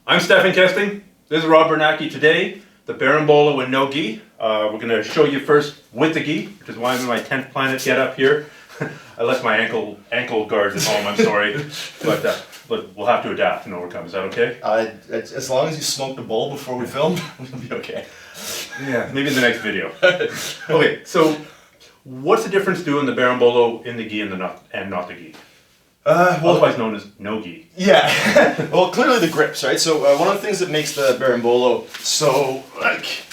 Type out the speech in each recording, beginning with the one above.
I'm Stefan Kesting. This is Rob Bernacki. Today, the Berimbolo with no gi. We're going to show you first with the gi, which is why I'm in my 10th planet get up here. I left my ankle guards at home, I'm sorry. But we'll have to adapt and overcome. Is that okay? As long as you smoked a bowl before we filmed, we'll be okay. Yeah, maybe in the next video. Okay, so what's the difference doing the Berimbolo in the gi and not the gi? Otherwise known as no gi. Yeah, well, clearly the grips, right? So one of the things that makes the Berimbolo so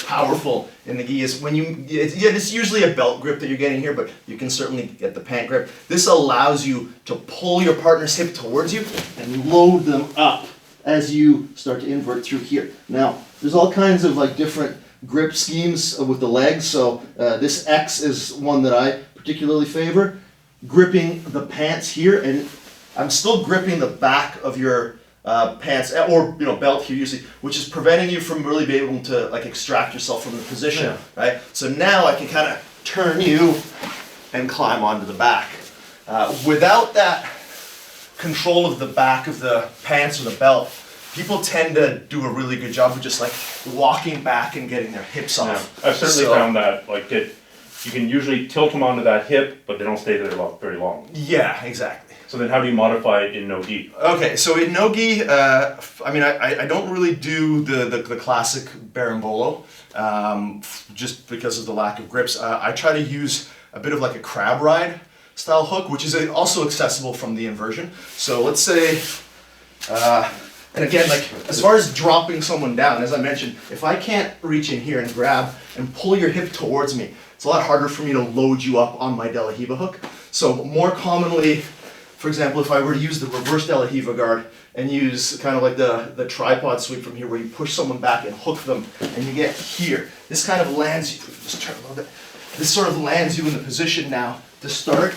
powerful in the gi is when it's usually a belt grip that you're getting here, but you can certainly get the pant grip. This allows you to pull your partner's hip towards you and load them up as you start to invert through here. Now, there's all kinds of different grip schemes with the legs. So this X is one that I particularly favor. Gripping the pants here, and I'm still gripping the back of your pants or belt here usually, which is preventing you from really being able to extract yourself from the position, right? So now I can kind of turn you and climb onto the back. Without that control of the back of the pants or the belt, people tend to do a really good job of just walking back and getting their hips off. Yeah, I've certainly found that you can usually tilt them onto that hip, but they don't stay there very long. Yeah, exactly. So then how do you modify it in no gi? Okay, so in no gi, I don't really do the classic Berimbolo, just because of the lack of grips. I try to use a bit of a crab ride style hook, which is also accessible from the inversion. So let's say, and again, as far as dropping someone down, as I mentioned, if I can't reach in here and grab and pull your hip towards me, it's a lot harder for me to load you up on my De La Riva hook. So more commonly, for example, if I were to use the reverse De La Riva guard and use kind of the tripod sweep from here where you push someone back and hook them and you get here, this kind of lands you, just turn a little bit, this sort of lands you in the position now to start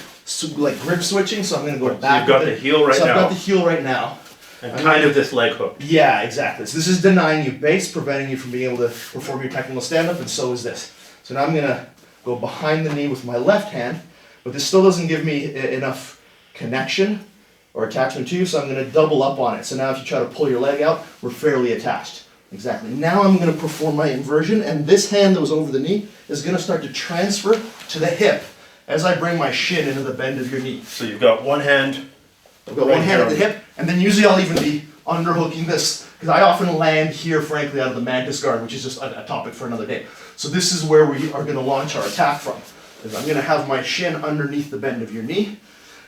grip switching. So I'm going to go back. So you've got the heel right now. So I've got the heel right now. And kind of this leg hook. Yeah, exactly. So this is denying you base, preventing you from being able to perform your technical stand-up, and so is this. So now I'm going to go behind the knee with my left hand, but this still doesn't give me enough connection or attachment to you, so I'm going to double up on it. So now if you try to pull your leg out, we're fairly attached. Exactly. Now I'm going to perform my inversion, and this hand that was over the knee is going to start to transfer to the hip as I bring my shin into the bend of your knee. So you've got one hand. I've got one hand at the hip, and then usually I'll even be underhooking this, because I often land here, frankly, out of the mantis guard, which is just a topic for another day. So this is where we are going to launch our attack from. Is I'm going to have my shin underneath the bend of your knee.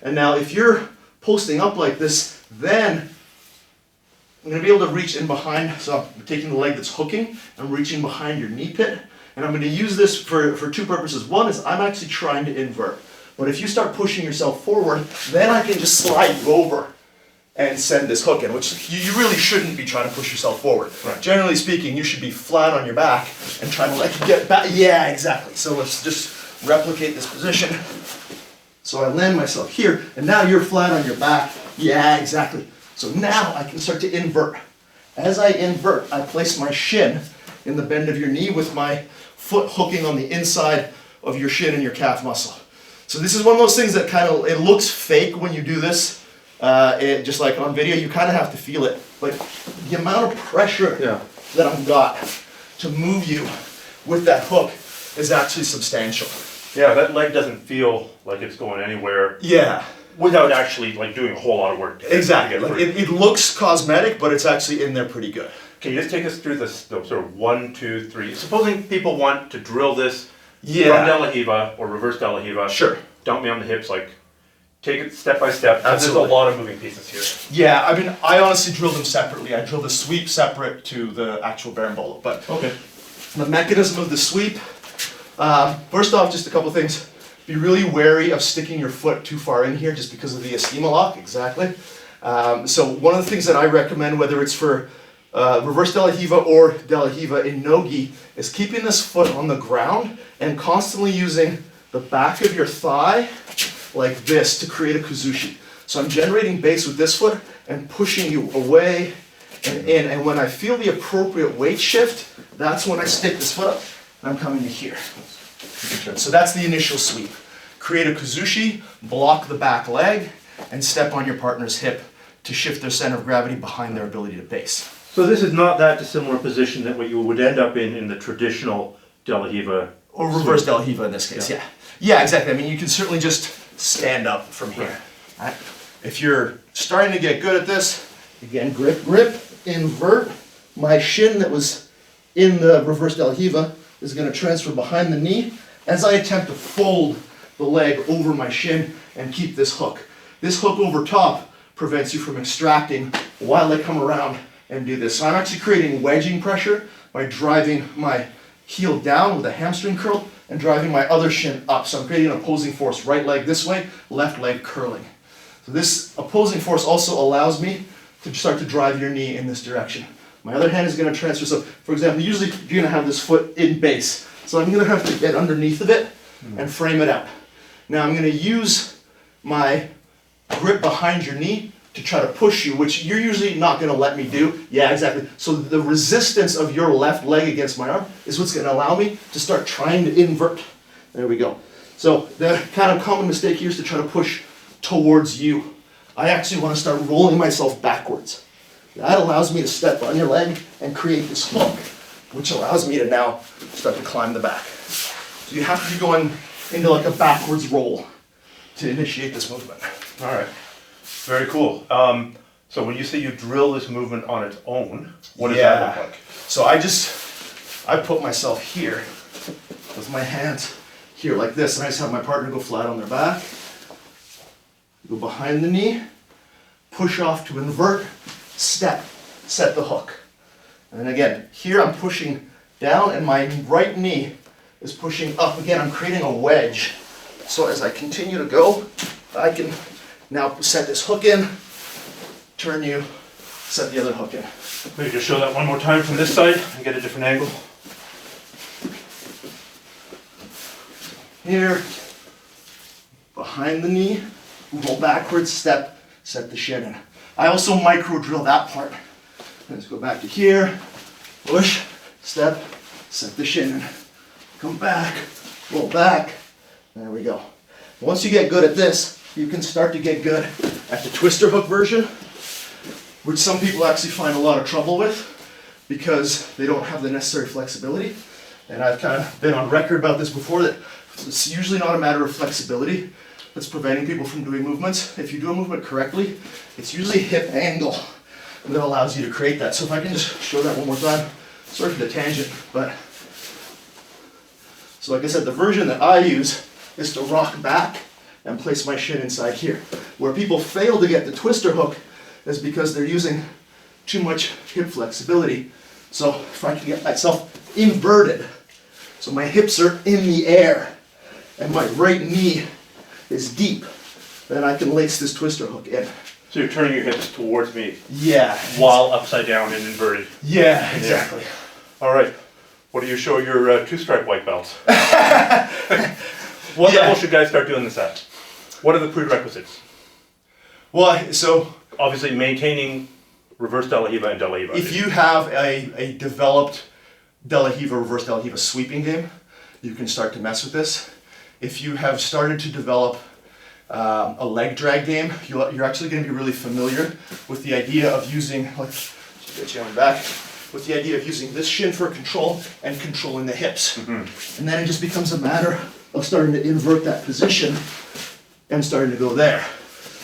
And now if you're posting up like this, then I'm going to be able to reach in behind. So I'm taking the leg that's hooking, I'm reaching behind your knee pit, and I'm going to use this for two purposes. One is I'm actually trying to invert. But if you start pushing yourself forward, then I can just slide you over and send this hook in, which you really shouldn't be trying to push yourself forward. Right. Generally speaking, you should be flat on your back and trying to get back. Yeah, exactly. So let's just replicate this position. So I land myself here, and now you're flat on your back. Yeah, exactly. So now I can start to invert. As I invert, I place my shin in the bend of your knee with my foot hooking on the inside of your shin and your calf muscle. So this is one of those things that it looks fake when you do this, just like on video, you kind of have to feel it. But the amount of pressure that I've got to move you with that hook is actually substantial. Yeah, that leg doesn't feel like it's going anywhere. Yeah. Without actually doing a whole lot of work. Exactly. It looks cosmetic, but it's actually in there pretty good. Can you just take us through the sort of 1, 2, 3? Supposing people want to drill this from De La Riva or reverse De La Riva. Sure. Dump me on the hips, take it step by step. There's a lot of moving pieces here. Yeah, I mean, I honestly drill them separately. I drill the sweep separate to the actual Berimbolo. But okay. The mechanism of the sweep, first off, just a couple things. Be really wary of sticking your foot too far in here just because of the ischema lock, exactly. So one of the things that I recommend, whether it's for reverse De La Riva or De La Riva in no gi, is keeping this foot on the ground and constantly using the back of your thigh like this to create a kuzushi. So I'm generating base with this foot and pushing you away and in. And when I feel the appropriate weight shift, that's when I stick this foot up and I'm coming to here. So that's the initial sweep. Create a kuzushi, block the back leg, and step on your partner's hip to shift their center of gravity behind their ability to base. So this is not that dissimilar position that what you would end up in the traditional De La Riva. Or reverse De La Riva in this case, yeah. Yeah, exactly. I mean, you can certainly just stand up from here. Right. If you're starting to get good at this, again, grip, grip, invert. My shin that was in the reverse De La Riva is going to transfer behind the knee as I attempt to fold the leg over my shin and keep this hook. This hook over top prevents you from extracting while I come around and do this. So I'm actually creating wedging pressure by driving my heel down with a hamstring curl and driving my other shin up. So I'm creating an opposing force, right leg this way, left leg curling. So this opposing force also allows me to start to drive your knee in this direction. My other hand is going to transfer. So for example, usually you're going to have this foot in base. So I'm going to have to get underneath of it and frame it out. Now I'm going to use my grip behind your knee to try to push you, which you're usually not going to let me do. Yeah, exactly. So the resistance of your left leg against my arm is what's going to allow me to start trying to invert. There we go. So the kind of common mistake here is to try to push towards you. I actually want to start rolling myself backwards. That allows me to step on your leg and create this hook, which allows me to now start to climb the back. So you have to be going into like a backwards roll to initiate this movement. All right. Very cool. So when you say you drill this movement on its own, what does that look like? So I put myself here with my hands here like this, and I just have my partner go flat on their back, go behind the knee, push off to invert, step, set the hook. And then again, here I'm pushing down and my right knee is pushing up. Again, I'm creating a wedge. So as I continue to go, I can now set this hook in, turn you, set the other hook in. Maybe just show that one more time from this side and get a different angle. Here, behind the knee, roll backwards, step, set the shin in. I also micro drill that part. Let's go back to here, push, step, set the shin in. Come back, roll back, there we go. Once you get good at this, you can start to get good at the twister hook version, which some people actually find a lot of trouble with because they don't have the necessary flexibility. And I've kind of been on record about this before, that it's usually not a matter of flexibility that's preventing people from doing movements. If you do a movement correctly, it's usually hip angle that allows you to create that. So if I can just show that one more time. Sorry for the tangent, but so like I said, the version that I use is to rock back and place my shin inside here. Where people fail to get the twister hook is because they're using too much hip flexibility. So if I can get myself inverted, so my hips are in the air and my right knee is deep, then I can lace this twister hook in. So you're turning your hips towards me. Yeah. While upside down and inverted. Yeah, exactly. All right. What do you show your two-stripe white belts? What level should guys start doing this at? What are the prerequisites? Well, so obviously maintaining reverse De La Riva and De La Riva. If you have a developed De La Riva, reverse De La Riva sweeping game, you can start to mess with this. If you have started to develop a leg drag game, you're actually going to be really familiar with the idea of using, get you on your back, with the idea of using this shin for control and controlling the hips. Mm-hmm. And then it just becomes a matter of starting to invert that position and starting to go there.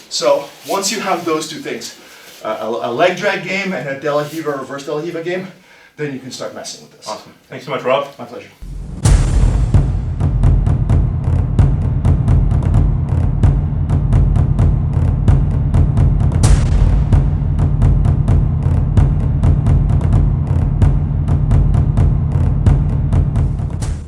So once you have those two things, a leg drag game and a De La Riva, reverse De La Riva game, then you can start messing with this. Awesome. Thanks so much, Rob. My pleasure.